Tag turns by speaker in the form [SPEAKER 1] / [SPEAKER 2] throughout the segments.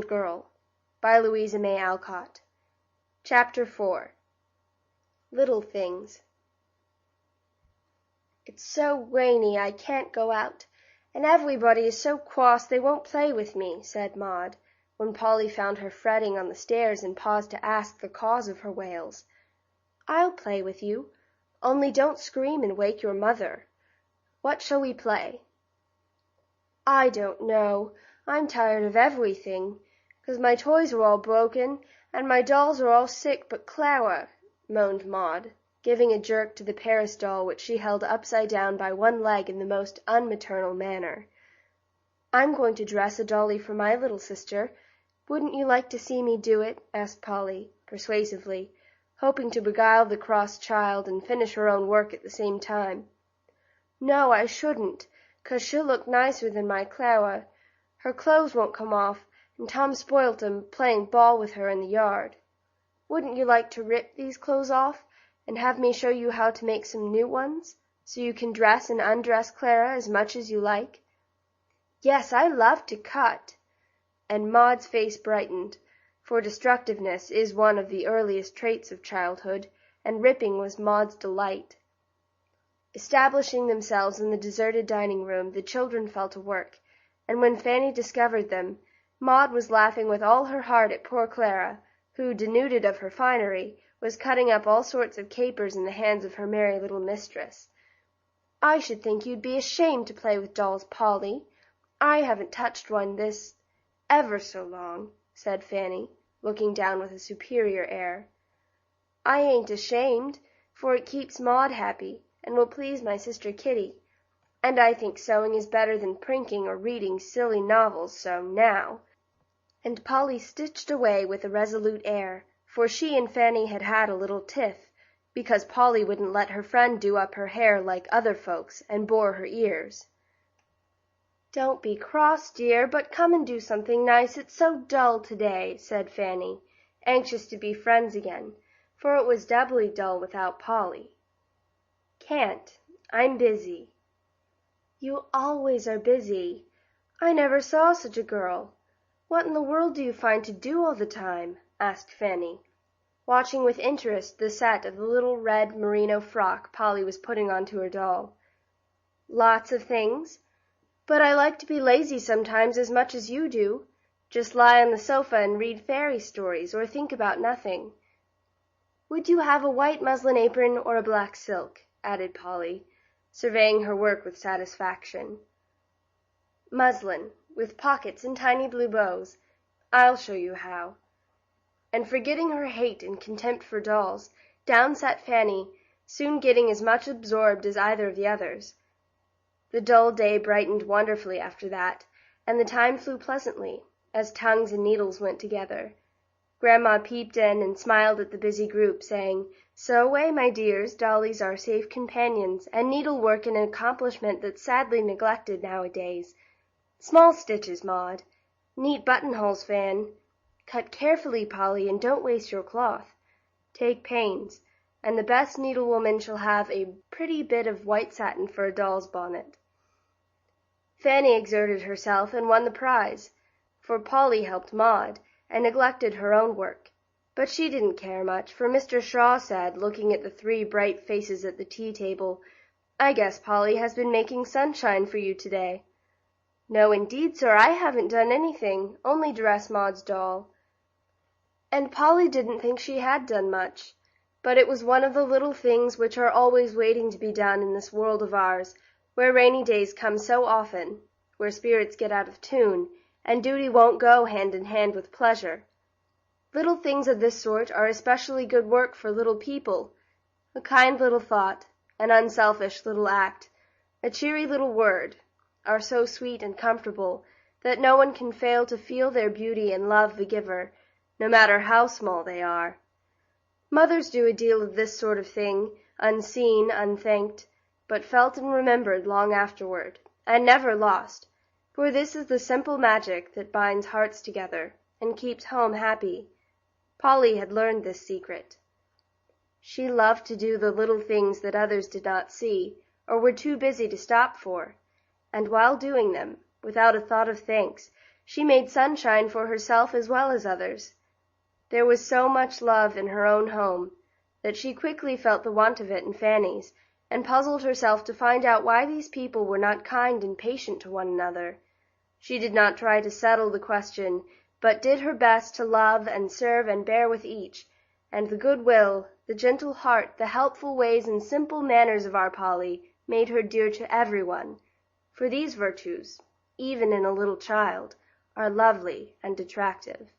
[SPEAKER 1] Fashioned Girl by Louisa May Alcott. Chapter 4. Little Things. It's so rainy I can't go out, and everybody is so cross they won't play with me, said Maud, when Polly found her fretting on the stairs and paused to ask the cause of her wails. I'll play with you, only don't scream and wake your mother. What shall we play? I don't know. I'm tired of everything, 'cause my toys are all broken, and my dolls are all sick but Clara, moaned Maud, giving a jerk to the Paris doll which she held upside down by one leg in the most unmaternal manner. I'm going to dress a dolly for my little sister. Wouldn't you like to see me do it? Asked Polly, persuasively, hoping to beguile the cross child and finish her own work at the same time. No, I shouldn't, 'cause she'll look nicer than my Clara. Her clothes won't come off, and Tom spoilt 'em playing ball with her in the yard. Wouldn't you like to rip these clothes off, and have me show you how to make some new ones, so you can dress and undress Clara as much as you like? Yes, I love to cut. And Maud's face brightened, for destructiveness is one of the earliest traits of childhood, and ripping was Maud's delight. Establishing themselves in the deserted dining room, the children fell to work, and when Fanny discovered them, Maud was laughing with all her heart at poor Clara, who, denuded of her finery, was cutting up all sorts of capers in the hands of her merry little mistress. I should think you'd be ashamed to play with dolls, Polly. I haven't touched one this ever so long, said Fanny, looking down with a superior air. I ain't ashamed, for it keeps Maud happy, and will please my sister Kitty. And I think sewing is better than prinking or reading silly novels, so now. And Polly stitched away with a resolute air, for she and Fanny had had a little tiff, because Polly wouldn't let her friend do up her hair like other folks and bore her ears. Don't be cross, dear, but come and do something nice. It's so dull today, said Fanny, anxious to be friends again, for it was doubly dull without Polly. Can't. I'm busy. You always are busy. I never saw such a girl. What in the world do you find to do all the time? Asked Fanny, watching with interest the set of the little red merino frock Polly was putting onto her doll. Lots of things, but I like to be lazy sometimes as much as you do. Just lie on the sofa and read fairy stories or think about nothing. Would you have a white muslin apron or a black silk? Added Polly, surveying her work with satisfaction. Muslin, with pockets and tiny blue bows. I'll show you how. And forgetting her hate and contempt for dolls, down sat Fanny, soon getting as much absorbed as either of the others. The dull day brightened wonderfully after that, and the time flew pleasantly, as tongues and needles went together. Grandma peeped in and smiled at the busy group, saying, "Sew away, my dears, dollies are safe companions, and needlework an accomplishment that's sadly neglected nowadays. Small stitches, Maud. Neat buttonholes, Fan. Cut carefully, Polly, and don't waste your cloth. Take pains, and the best needlewoman shall have a pretty bit of white satin for a doll's bonnet." Fanny exerted herself and won the prize, for Polly helped Maud, and neglected her own work. But she didn't care much, for Mr. Shaw said, looking at the three bright faces at the tea-table, "I guess Polly has been making sunshine for you today." "No, indeed, sir, I haven't done anything, only dress Maud's doll." And Polly didn't think she had done much, but it was one of the little things which are always waiting to be done in this world of ours, where rainy days come so often, where spirits get out of tune, and duty won't go hand in hand with pleasure. Little things of this sort are especially good work for little people. A kind little thought, an unselfish little act, a cheery little word, are so sweet and comfortable that no one can fail to feel their beauty and love the giver, no matter how small they are. Mothers do a deal of this sort of thing, unseen, unthanked, but felt and remembered long afterward, and never lost, for this is the simple magic that binds hearts together and keeps home happy. Polly had learned this secret. She loved to do the little things that others did not see, or were too busy to stop for, and while doing them, without a thought of thanks, she made sunshine for herself as well as others. There was so much love in her own home that she quickly felt the want of it in Fanny's, and puzzled herself to find out why these people were not kind and patient to one another. She did not try to settle the question, but did her best to love and serve and bear with each, and the good will, the gentle heart, the helpful ways and simple manners of our Polly made her dear to everyone, for these virtues, even in a little child, are lovely and attractive.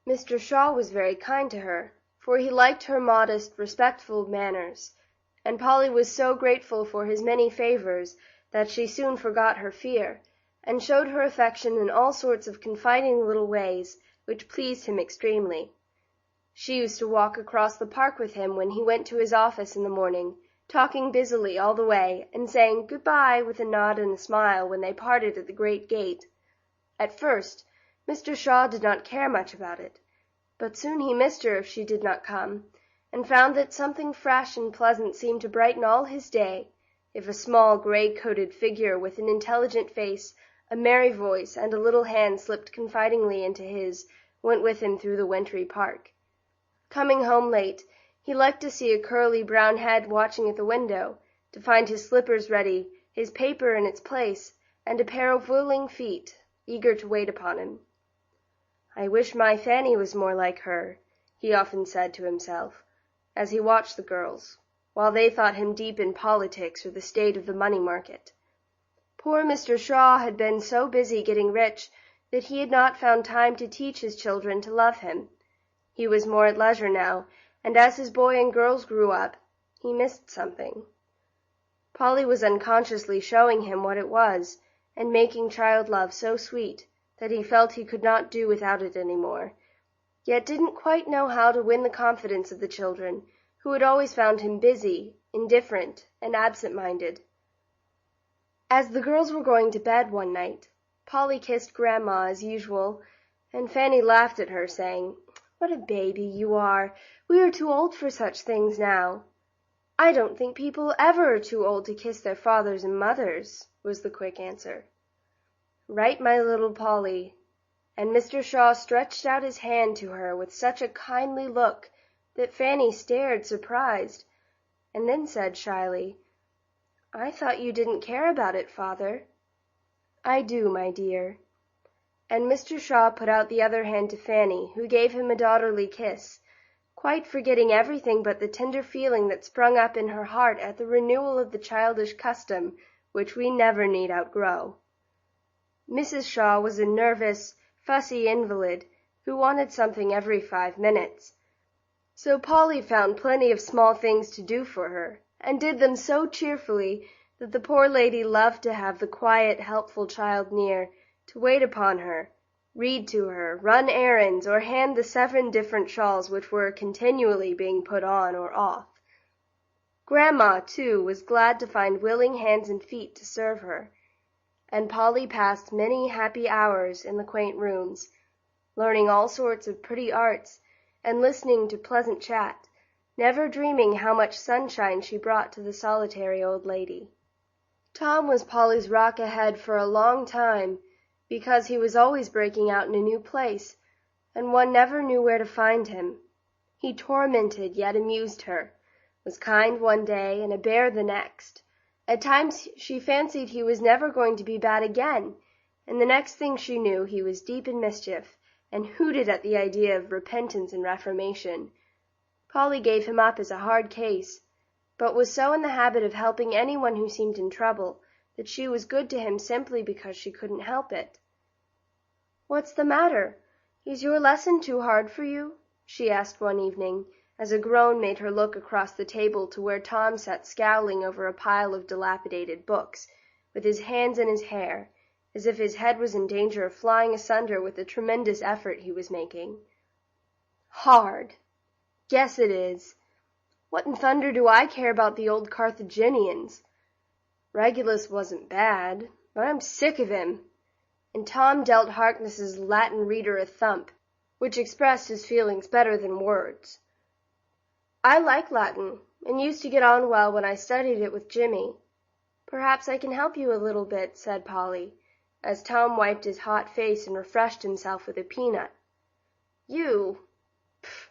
[SPEAKER 1] Mr. Shaw was very kind to her, for he liked her modest, respectful manners, and Polly was so grateful for his many favors that she soon forgot her fear, and showed her affection in all sorts of confiding little ways, which pleased him extremely. She used to walk across the park with him when he went to his office in the morning, talking busily all the way, and saying good-bye with a nod and a smile when they parted at the great gate. At first, Mr. Shaw did not care much about it, but soon he missed her if she did not come, and found that something fresh and pleasant seemed to brighten all his day, if a small gray-coated figure with an intelligent face, a merry voice, and a little hand slipped confidingly into his, went with him through the wintry park. Coming home late, he liked to see a curly brown head watching at the window, to find his slippers ready, his paper in its place, and a pair of willing feet, eager to wait upon him. "I wish my Fanny was more like her," he often said to himself, as he watched the girls, while they thought him deep in politics or the state of the money market. Poor Mr. Shaw had been so busy getting rich that he had not found time to teach his children to love him. He was more at leisure now, and as his boy and girls grew up, he missed something. Polly was unconsciously showing him what it was, and making child love so sweet that he felt he could not do without it any more, yet didn't quite know how to win the confidence of the children, who had always found him busy, indifferent, and absent-minded. As the girls were going to bed one night, Polly kissed Grandma as usual, and Fanny laughed at her, saying, "What a baby you are! We are too old for such things now." "I don't think people ever are too old to kiss their fathers and mothers," was the quick answer. "Right, my little Polly," and Mr. Shaw stretched out his hand to her with such a kindly look that Fanny stared surprised, and then said shyly, "I thought you didn't care about it, father." "I do, my dear." And Mr. Shaw put out the other hand to Fanny, who gave him a daughterly kiss, quite forgetting everything but the tender feeling that sprung up in her heart at the renewal of the childish custom which we never need outgrow. Mrs. Shaw was a nervous, fussy invalid who wanted something every 5 minutes. So Polly found plenty of small things to do for her, and did them so cheerfully that the poor lady loved to have the quiet, helpful child near, to wait upon her, read to her, run errands, or hand the 7 different shawls which were continually being put on or off. Grandma, too, was glad to find willing hands and feet to serve her, and Polly passed many happy hours in the quaint rooms, learning all sorts of pretty arts, and listening to pleasant chat, never dreaming how much sunshine she brought to the solitary old lady. Tom was Polly's rock ahead for a long time, because he was always breaking out in a new place, and one never knew where to find him. He tormented yet amused her, was kind one day and a bear the next. At times she fancied he was never going to be bad again, and the next thing she knew he was deep in mischief, and hooted at the idea of repentance and reformation. Polly gave him up as a hard case, but was so in the habit of helping anyone who seemed in trouble that she was good to him simply because she couldn't help it. "What's the matter? Is your lesson too hard for you?" she asked one evening, as a groan made her look across the table to where Tom sat scowling over a pile of dilapidated books, with his hands in his hair, as if his head was in danger of flying asunder with the tremendous effort he was making. "Hard! Guess it is. What in thunder do I care about the old Carthaginians? Regulus wasn't bad, but I'm sick of him." And Tom dealt Harkness's Latin reader a thump, which expressed his feelings better than words. "I like Latin, and used to get on well when I studied it with Jimmy. Perhaps I can help you a little bit," said Polly, as Tom wiped his hot face and refreshed himself with a peanut. "You? Pff,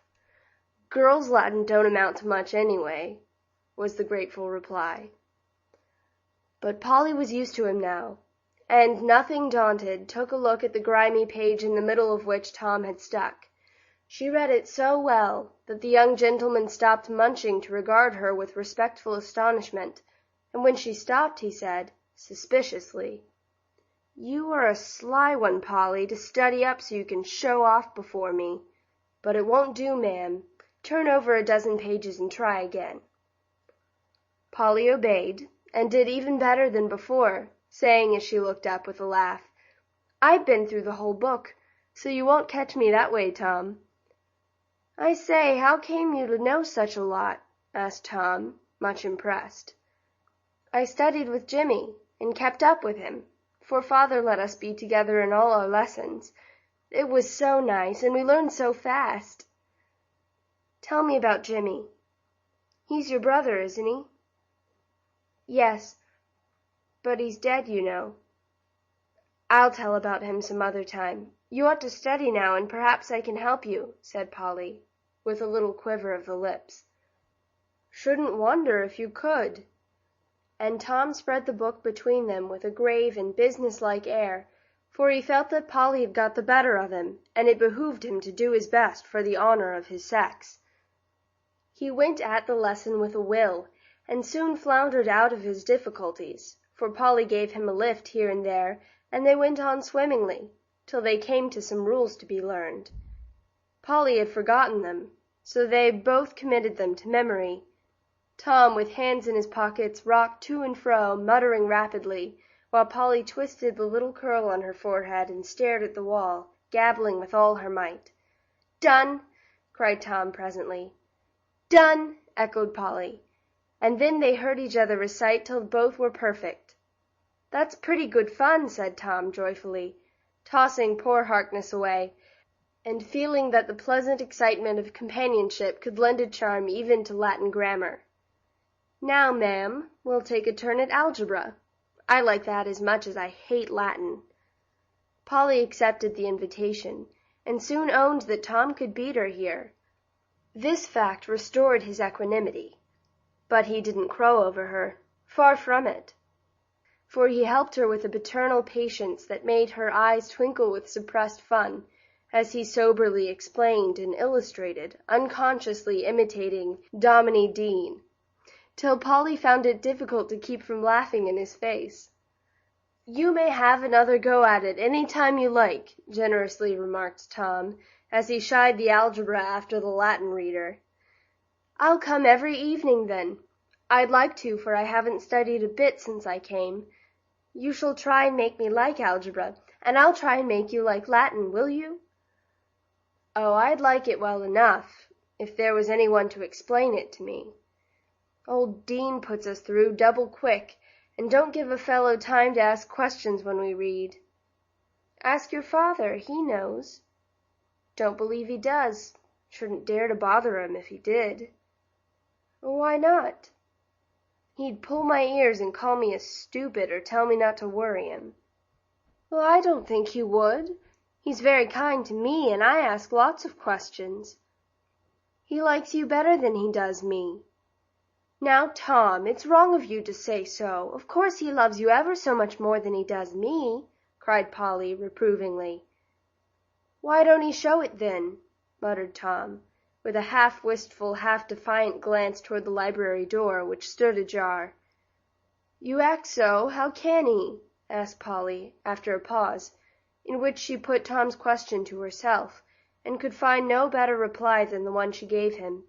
[SPEAKER 1] girls' Latin don't amount to much anyway," was the grateful reply. But Polly was used to him now, and, nothing daunted, took a look at the grimy page in the middle of which Tom had stuck. She read it so well that the young gentleman stopped munching to regard her with respectful astonishment, and when she stopped, he said, suspiciously, "You are a sly one, Polly, to study up so you can show off before me. But it won't do, ma'am. Turn over a dozen pages and try again." Polly obeyed, and did even better than before, saying as she looked up with a laugh, "I've been through the whole book, so you won't catch me that way, Tom." "I say, how came you to know such a lot?" asked Tom, much impressed. "I studied with Jimmy, and kept up with him, for father let us be together in all our lessons. It was so nice, and we learned so fast." "Tell me about Jimmy. He's your brother, isn't he?" "Yes, but he's dead, you know." "I'll tell about him some other time. You ought to study now, and perhaps I can help you," said Polly, with a little quiver of the lips. "Shouldn't wonder if you could." And Tom spread the book between them with a grave and business-like air, for he felt that Polly had got the better of him, and it behooved him to do his best for the honor of his sex. He went at the lesson with a will, and soon floundered out of his difficulties, for Polly gave him a lift here and there, and they went on swimmingly, till they came to some rules to be learned. Polly had forgotten them, so they both committed them to memory. Tom, with hands in his pockets, rocked to and fro, muttering rapidly, while Polly twisted the little curl on her forehead and stared at the wall, gabbling with all her might. "Done!" cried Tom presently. "Done!" echoed Polly, and then they heard each other recite till both were perfect. "That's pretty good fun," said Tom joyfully, tossing poor Harkness away, and feeling that the pleasant excitement of companionship could lend a charm even to Latin grammar. "Now, ma'am, we'll take a turn at algebra. I like that as much as I hate Latin." Polly accepted the invitation, and soon owned that Tom could beat her here. This fact restored his equanimity, but he didn't crow over her, far from it, for he helped her with a paternal patience that made her eyes twinkle with suppressed fun, as he soberly explained and illustrated, unconsciously imitating Dominie Dean, till Polly found it difficult to keep from laughing in his face. "You may have another go at it any time you like," generously remarked Tom, as he shied the algebra after the Latin reader. "I'll come every evening, then. I'd like to, for I haven't studied a bit since I came. You shall try and make me like algebra, and I'll try and make you like Latin, will you?" "Oh, I'd like it well enough, if there was any one to explain it to me. Old Dean puts us through double quick, and don't give a fellow time to ask questions when we read." "Ask your father, he knows." "Don't believe he does. Shouldn't dare to bother him if he did." "Why not?" "He'd pull my ears and call me a stupid or tell me not to worry him." "Well, I don't think he would. He's very kind to me, and I ask lots of questions." "He likes you better than he does me." "Now, Tom, it's wrong of you to say so. Of course he loves you ever so much more than he does me," cried Polly, reprovingly. "Why don't he show it, then?" muttered Tom, with a half-wistful, half-defiant glance toward the library door, which stood ajar. "You act so, how can he?" asked Polly, after a pause, in which she put Tom's question to herself, and could find no better reply than the one she gave him.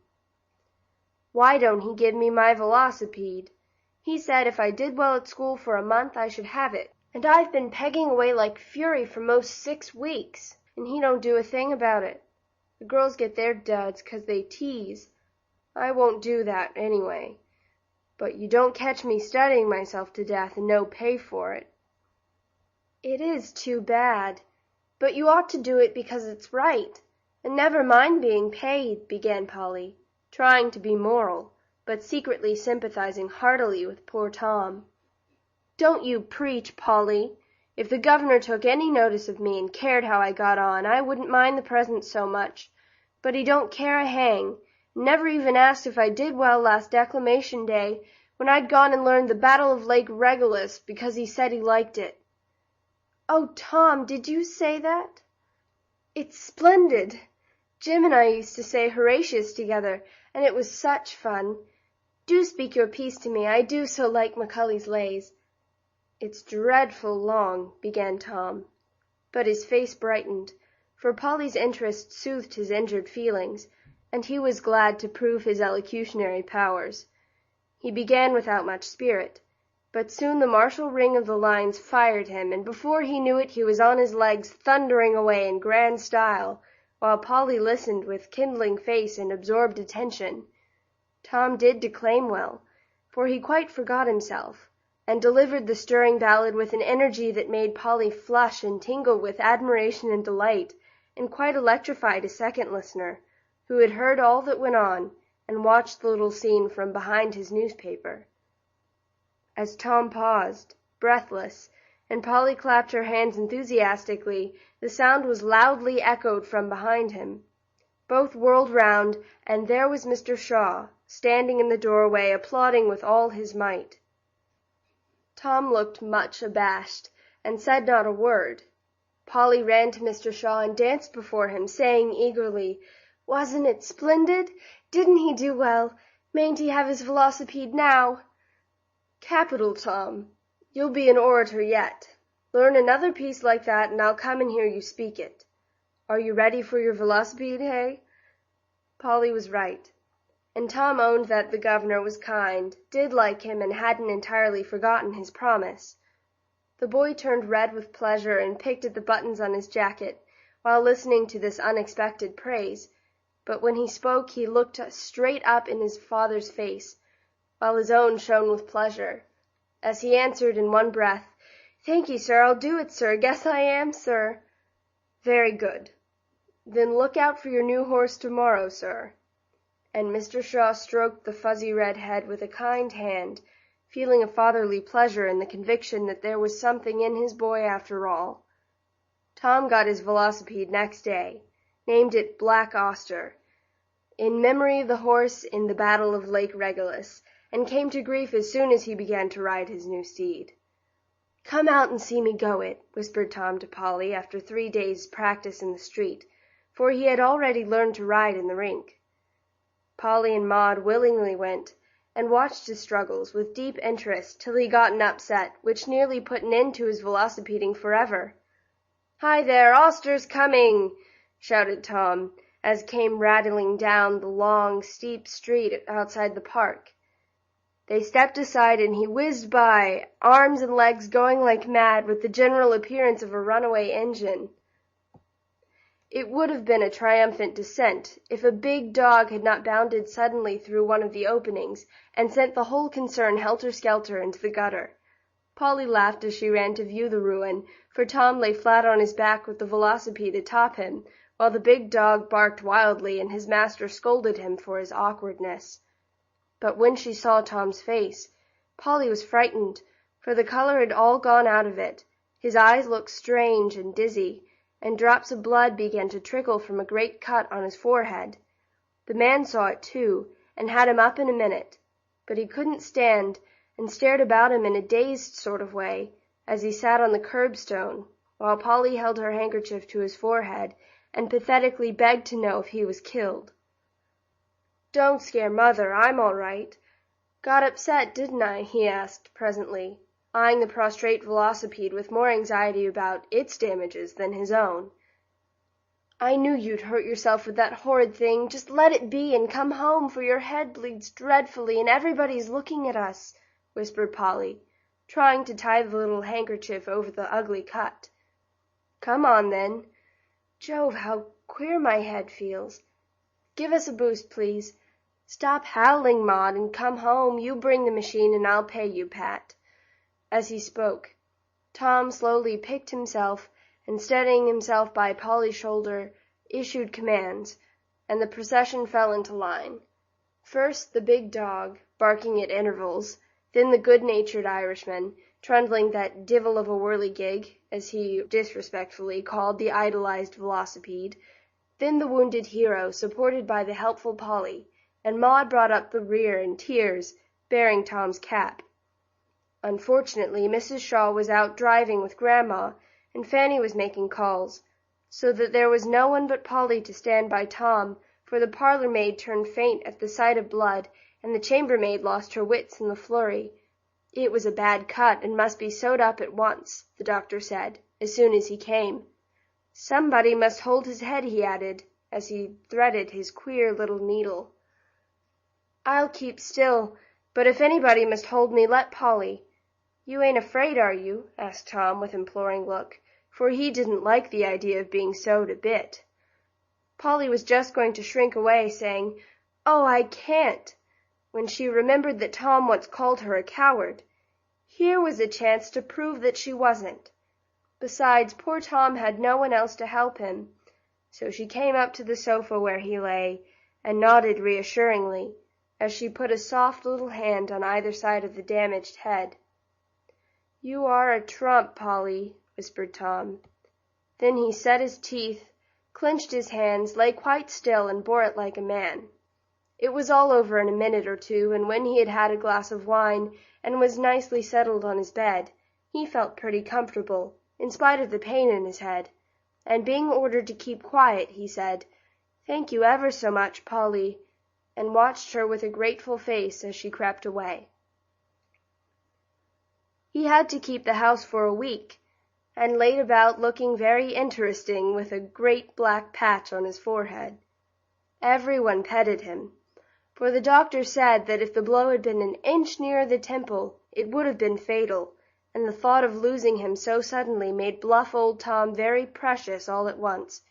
[SPEAKER 1] "Why don't he give me my velocipede? He said if I did well at school for a month I should have it, and I've been pegging away like fury for most 6 weeks, and he don't do a thing about it. The girls get their duds 'cause they tease. I won't do that, anyway. But you don't catch me studying myself to death and no pay for it." "It is too bad. But you ought to do it because it's right, and never mind being paid," began Polly, trying to be moral, but secretly sympathizing heartily with poor Tom. "Don't you preach, Polly. If the governor took any notice of me and cared how I got on, I wouldn't mind the presents so much. But he don't care a hang. Never even asked if I did well last Declamation Day, when I'd gone and learned the Battle of Lake Regillus, because he said he liked it." "Oh, Tom, did you say that?" "It's splendid. Jim and I used to say Horatius together, and it was such fun. Do speak your piece to me. I do so like Macaulay's lays." "It's dreadful long," began Tom. But his face brightened, for Polly's interest soothed his injured feelings, and he was glad to prove his elocutionary powers. He began without much spirit, but soon the martial ring of the lines fired him, and before he knew it he was on his legs thundering away in grand style, while Polly listened with kindling face and absorbed attention. Tom did declaim well, for he quite forgot himself, and delivered the stirring ballad with an energy that made Polly flush and tingle with admiration and delight, and quite electrified a second listener, who had heard all that went on, and watched the little scene from behind his newspaper. As Tom paused, breathless, and Polly clapped her hands enthusiastically, the sound was loudly echoed from behind him. Both whirled round, and there was Mr. Shaw, standing in the doorway, applauding with all his might. Tom looked much abashed, and said not a word. Polly ran to Mr. Shaw and danced before him, saying eagerly, "Wasn't it splendid? Didn't he do well? Mayn't he have his velocipede now?" "Capital, Tom. You'll be an orator yet. Learn another piece like that, and I'll come and hear you speak it. Are you ready for your velocipede, hey?" Polly was right, and Tom owned that the governor was kind, did like him, and hadn't entirely forgotten his promise. The boy turned red with pleasure and picked at the buttons on his jacket, while listening to this unexpected praise, but when he spoke he looked straight up in his father's face, while his own shone with pleasure, as he answered in one breath, "Thank you, sir, I'll do it, sir. Guess I am, sir." "Very good. Then look out for your new horse tomorrow, sir." And Mr. Shaw stroked the fuzzy red head with a kind hand, feeling a fatherly pleasure in the conviction that there was something in his boy after all. Tom got his velocipede next day, named it Black Auster, in memory of the horse in the Battle of Lake Regillus, and came to grief as soon as he began to ride his new steed. "Come out and see me go it," whispered Tom to Polly after 3 days' practice in the street, for he had already learned to ride in the rink. Polly and Maud willingly went, and watched his struggles with deep interest till he got an upset, which nearly put an end to his velocipeding forever. "Hi there, Auster's coming!" shouted Tom, as came rattling down the long, steep street outside the park. They stepped aside, and he whizzed by, arms and legs going like mad, with the general appearance of a runaway engine. It would have been a triumphant descent, if a big dog had not bounded suddenly through one of the openings, and sent the whole concern helter-skelter into the gutter. Polly laughed as she ran to view the ruin, for Tom lay flat on his back with the velocipede atop him, while the big dog barked wildly, and his master scolded him for his awkwardness. But when she saw Tom's face, Polly was frightened, for the color had all gone out of it. His eyes looked strange and dizzy, and drops of blood began to trickle from a great cut on his forehead. The man saw it too, and had him up in a minute, but he couldn't stand, and stared about him in a dazed sort of way, as he sat on the curbstone, while Polly held her handkerchief to his forehead, and pathetically begged to know if he was killed. "Don't scare Mother, I'm all right. Got upset, didn't I?" he asked presently, eyeing the prostrate velocipede with more anxiety about its damages than his own. "I knew you'd hurt yourself with that horrid thing. Just let it be and come home, for your head bleeds dreadfully, and everybody's looking at us," whispered Polly, trying to tie the little handkerchief over the ugly cut. "Come on, then. Jove, how queer my head feels. Give us a boost, please. Stop howling, Maud, and come home. You bring the machine, and I'll pay you, Pat." As he spoke, Tom slowly picked himself, and steadying himself by Polly's shoulder, issued commands, and the procession fell into line. First the big dog, barking at intervals, Then the good-natured Irishman, trundling that divil of a whirligig, as he disrespectfully called the idolized velocipede, then the wounded hero, supported by the helpful Polly, and Maud brought up the rear in tears, bearing Tom's cap. Unfortunately, Mrs. Shaw was out driving with Grandma, and Fanny was making calls, so that there was no one but Polly to stand by Tom, for the parlour-maid turned faint at the sight of blood, and the chambermaid lost her wits in the flurry. It was a bad cut, and must be sewed up at once, the doctor said, as soon as he came. Somebody must hold his head, he added, as he threaded his queer little needle. I'll keep still, but if anybody must hold me, let Polly. You ain't afraid, are you? Asked Tom with imploring look, for he didn't like the idea of being sewed a bit. Polly was just going to shrink away, saying, "Oh, I can't," when she remembered that Tom once called her a coward. Here was a chance to prove that she wasn't. Besides, poor Tom had no one else to help him, so she came up to the sofa where he lay, and nodded reassuringly, as she put a soft little hand on either side of the damaged head. "You are a trump, Polly," whispered Tom. Then he set his teeth, clenched his hands, lay quite still, and bore it like a man. It was all over in a minute or two, and when he had had a glass of wine, and was nicely settled on his bed, he felt pretty comfortable, in spite of the pain in his head, and being ordered to keep quiet, he said, "Thank you ever so much, Polly," and watched her with a grateful face as she crept away. He had to keep the house for a week, and laid about looking very interesting with a great black patch on his forehead. Everyone petted him, for the doctor said that if the blow had been an inch nearer the temple, it would have been fatal, and the thought of losing him so suddenly made bluff old Tom very precious all at once.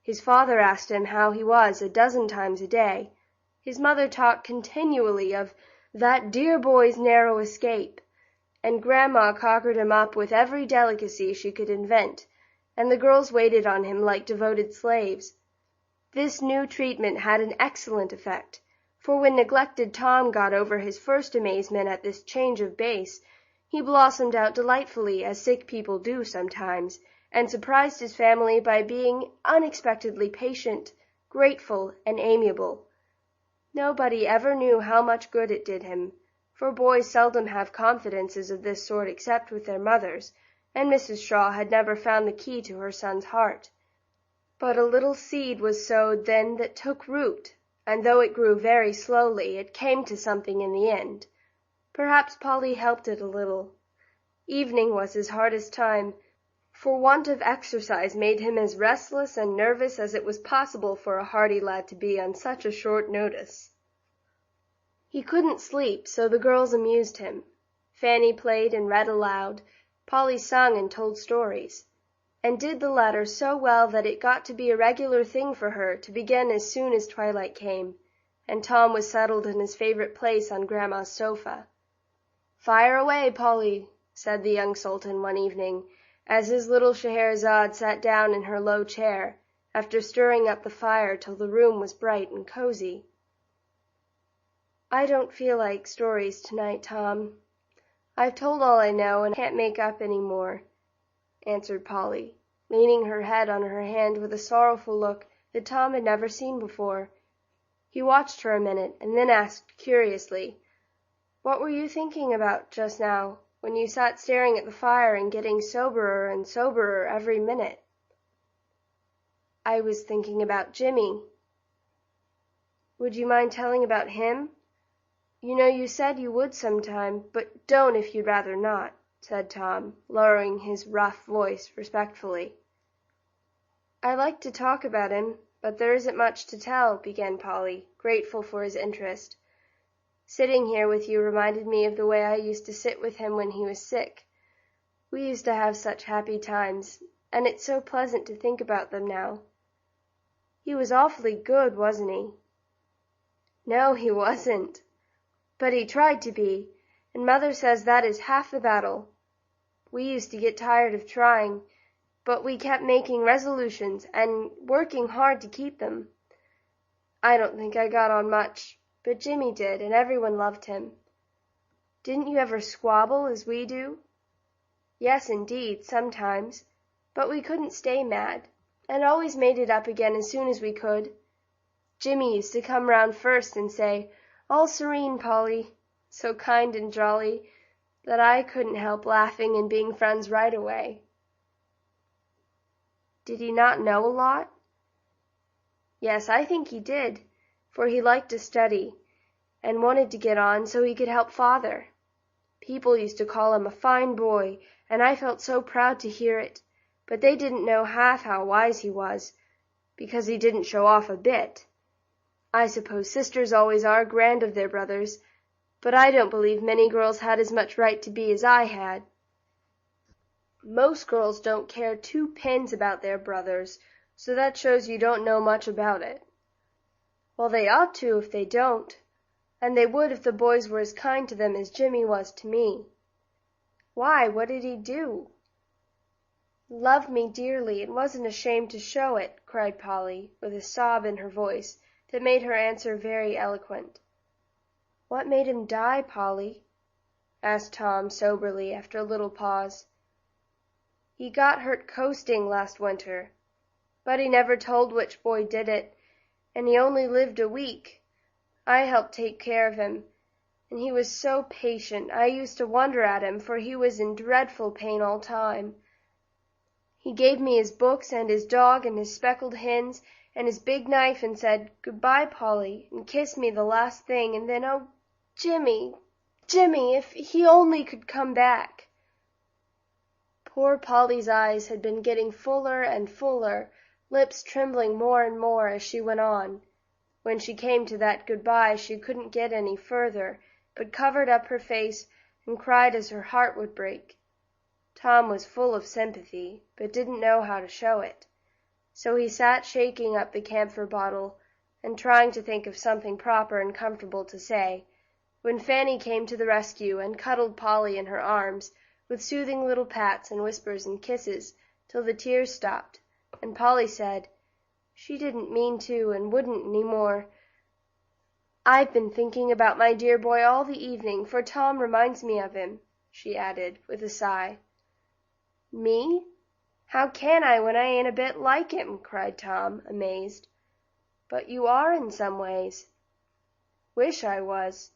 [SPEAKER 1] His father asked him how he was a dozen times a day. His mother talked continually of "that dear boy's narrow escape," and Grandma cockered him up with every delicacy she could invent, and the girls waited on him like devoted slaves. This new treatment had an excellent effect, for when neglected Tom got over his first amazement at this change of base, he blossomed out delightfully, as sick people do sometimes, and surprised his family by being unexpectedly patient, grateful, and amiable. Nobody ever knew how much good it did him, for boys seldom have confidences of this sort except with their mothers, and Mrs. Shaw had never found the key to her son's heart. But a little seed was sowed then that took root, and though it grew very slowly, it came to something in the end. Perhaps Polly helped it a little. Evening was his hardest time, for want of exercise made him as restless and nervous as it was possible for a hardy lad to be on such a short notice. He couldn't sleep, so the girls amused him. Fanny played and read aloud, Polly sung and told stories, and did the latter so well that it got to be a regular thing for her to begin as soon as twilight came, and Tom was settled in his favorite place on Grandma's sofa. "Fire away, Polly," said the young sultan one evening, as his little Scheherazade sat down in her low chair, after stirring up the fire till the room was bright and cozy. "I don't feel like stories tonight, Tom. I've told all I know, and can't make up any more," answered Polly, leaning her head on her hand with a sorrowful look that Tom had never seen before. He watched her a minute, and then asked curiously, "What were you thinking about just now, when you sat staring at the fire and getting soberer and soberer every minute?" "I was thinking about Jimmy." "Would you mind telling about him? You know you said you would sometime, but don't if you'd rather not," said Tom, lowering his rough voice respectfully. "I like to talk about him, but there isn't much to tell," began Polly, grateful for his interest. "Sitting here with you reminded me of the way I used to sit with him when he was sick. We used to have such happy times, and it's so pleasant to think about them now. He was awfully good, wasn't he?" "No, he wasn't. But he tried to be, and Mother says that is half the battle. We used to get tired of trying, but we kept making resolutions and working hard to keep them. I don't think I got on much, but Jimmy did, and everyone loved him. Didn't you ever squabble as we do?" "Yes, indeed, sometimes. But we couldn't stay mad, and always made it up again as soon as we could. Jimmy used to come round first and say, 'All serene, Polly,' so kind and jolly, that I couldn't help laughing and being friends right away." "Did he not know a lot?" "Yes, I think he did, for he liked to study, and wanted to get on so he could help father. People used to call him a fine boy, and I felt so proud to hear it, but they didn't know half how wise he was, because he didn't show off a bit. I suppose sisters always are grand of their brothers, but I don't believe many girls had as much right to be as I had. Most girls don't care 2 pins about their brothers, so that shows you don't know much about it." "Well, they ought to if they don't, and they would if the boys were as kind to them as Jimmy was to me." "Why, what did he do?" "Loved me dearly, and wasn't ashamed to show it," cried Polly, with a sob in her voice that made her answer very eloquent. "What made him die, Polly?" asked Tom soberly, after a little pause. "He got hurt coasting last winter, but he never told which boy did it, and he only lived a week. I helped take care of him, and he was so patient I used to wonder at him, for he was in dreadful pain all time. He gave me his books and his dog and his speckled hens and his big knife and said, 'Good-bye, Polly,' and kissed me the last thing, and then, oh, Jimmy, Jimmy, if he only could come back." Poor Polly's eyes had been getting fuller and fuller, lips trembling more and more as she went on. When she came to that good-bye she couldn't get any further, but covered up her face and cried as her heart would break. Tom was full of sympathy, but didn't know how to show it. So he sat shaking up the camphor bottle and trying to think of something proper and comfortable to say, when Fanny came to the rescue and cuddled Polly in her arms, with soothing little pats and whispers and kisses, till the tears stopped, and Polly said, "She didn't mean to, and wouldn't any more. I've been thinking about my dear boy all the evening, for Tom reminds me of him," she added, with a sigh. "Me? How can I when I ain't a bit like him?" cried Tom, amazed. "But you are in some ways." "Wish I was.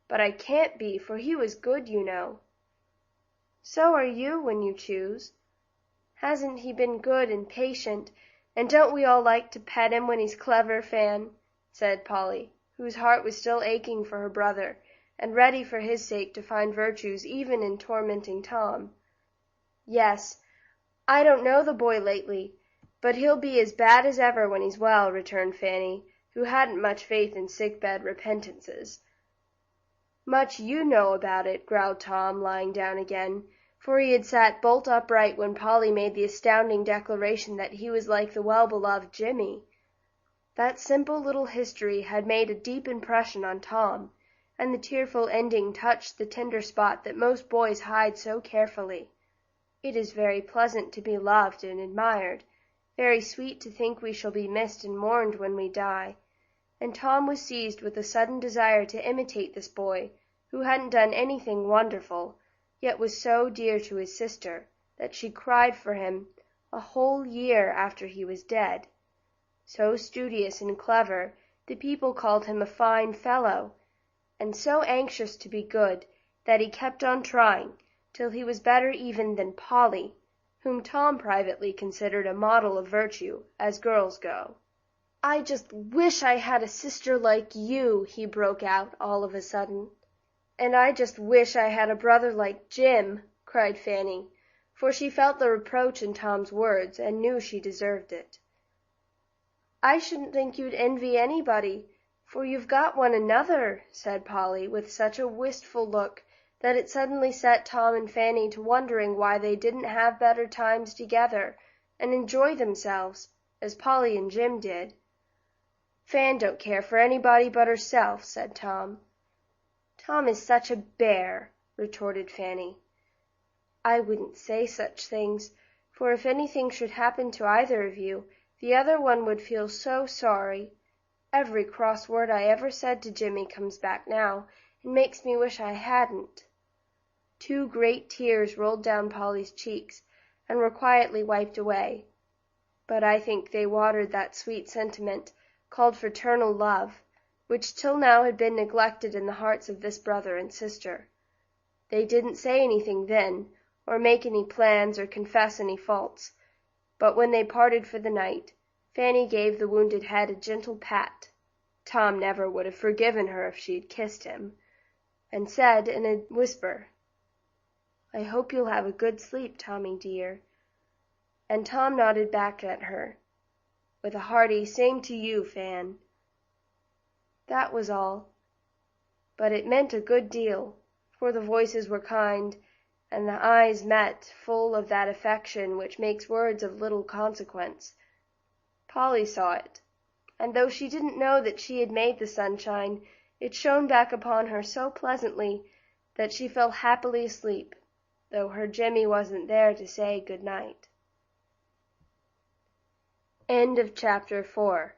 [SPEAKER 1] But I can't be, for he was good, you know." "So are you, when you choose. Hasn't he been good and patient, and don't we all like to pet him when he's clever, Fan?" said Polly, whose heart was still aching for her brother, and ready for his sake to find virtues even in tormenting Tom. "Yes. I don't know the boy lately, but he'll be as bad as ever when he's well," returned Fanny, who hadn't much faith in sick-bed repentances. "Much you know about it," growled Tom, lying down again, for he had sat bolt upright when Polly made the astounding declaration that he was like the well-beloved Jimmy. That simple little history had made a deep impression on Tom, and the tearful ending touched the tender spot that most boys hide so carefully. It is very pleasant to be loved and admired, very sweet to think we shall be missed and mourned when we die, and Tom was seized with a sudden desire to imitate this boy, who hadn't done anything wonderful, yet was so dear to his sister that she cried for him a whole year after he was dead. So studious and clever, the people called him a fine fellow, and so anxious to be good that he kept on trying till he was better even than Polly, whom Tom privately considered a model of virtue, as girls go. "I just wish I had a sister like you," he broke out all of a sudden. "And I just wish I had a brother like Jim," cried Fanny, for she felt the reproach in Tom's words and knew she deserved it. "I shouldn't think you'd envy anybody, for you've got one another," said Polly, with such a wistful look that it suddenly set Tom and Fanny to wondering why they didn't have better times together and enjoy themselves, as Polly and Jim did. "Fan don't care for anybody but herself," said Tom. "Tom is such a bear," retorted Fanny. "I wouldn't say such things, for if anything should happen to either of you, the other one would feel so sorry. Every cross word I ever said to Jimmy comes back now, and makes me wish I hadn't." 2 great tears rolled down Polly's cheeks and were quietly wiped away. But I think they watered that sweet sentiment called fraternal love, which till now had been neglected in the hearts of this brother and sister. They didn't say anything then, or make any plans, or confess any faults, but when they parted for the night, Fanny gave the wounded head a gentle pat (Tom never would have forgiven her if she had kissed him), and said in a whisper, "I hope you'll have a good sleep, Tommy dear." And Tom nodded back at her, with a hearty "Same to you, Fan." That was all, but it meant a good deal, for the voices were kind, and the eyes met, full of that affection which makes words of little consequence. Polly saw it, and though she didn't know that she had made the sunshine, it shone back upon her so pleasantly that she fell happily asleep, though her Jimmy wasn't there to say good night. End of chapter 4.